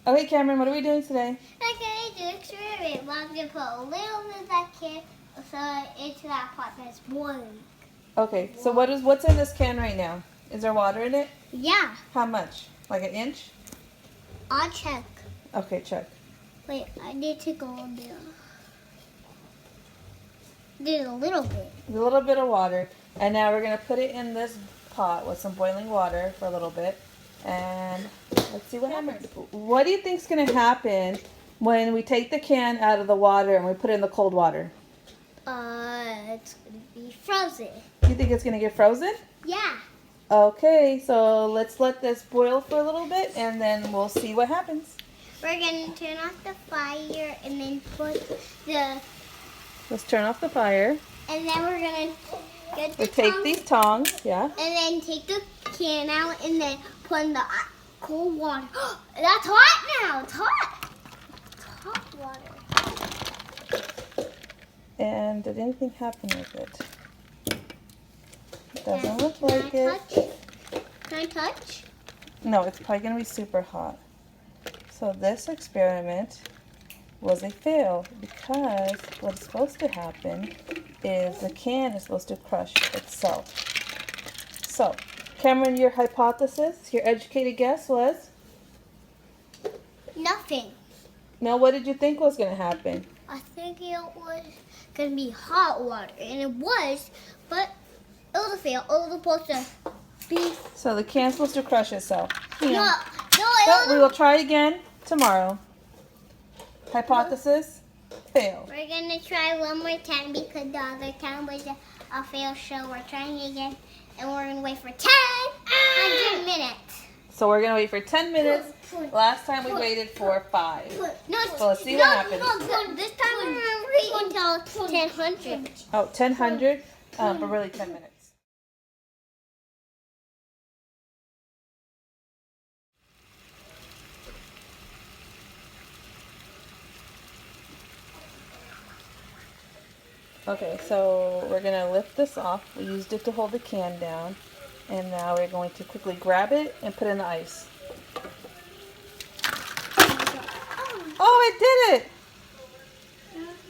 Okay, Cameron, what are we doing today? I'm going to do an experiment. I'm going to put a little bit of that can into that pot that's boiling. Okay, so what's in this can right now? Is there water in it? Yeah. How much? Like an inch? I'll check. Okay, check. Wait, I need to go a bit. Did a little bit. A little bit of water. And now we're going to put it in this pot with some boiling water for a little bit. And let's see what happens. What do you think's going to happen when we take the can out of the water and we put it in the cold water? It's going to be frozen. You think it's going to get frozen? Yeah. Okay, so let's let this boil for a little bit and then we'll see what happens. We're going to turn off the fire and then put the... Let's turn off the fire. And then we're going to get the We take these tongs, yeah. And then take the can out and then put in the cold water. That's hot now. It's hot. It's hot water. And did anything happen with it? It doesn't look like it. Can I touch? No, it's probably going to be super hot. So this experiment was a fail because what's supposed to happen is the can is supposed to crush itself. So, Cameron, your hypothesis, your educated guess was? Nothing. No, what did you think was going to happen? I think it was going to be hot water. And it was, but it was a fail. It was supposed to be... So the can's supposed to crush itself. No, But we will try again tomorrow. Hypothesis, fail. We're going to try one more time because the other time was a fail, so we're trying again. And we're going to wait for 100 minutes. So we're going to wait for 10 minutes. Last time we waited for 5. So let's see what happens. No, this time we're going to wait until 1,000. Oh, 1,000, but really 10 minutes. Okay, so we're going to lift this off. We used it to hold the can down. And now we're going to quickly grab it and put it in the ice. Oh, it did it!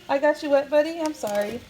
I got you wet, buddy. I'm sorry.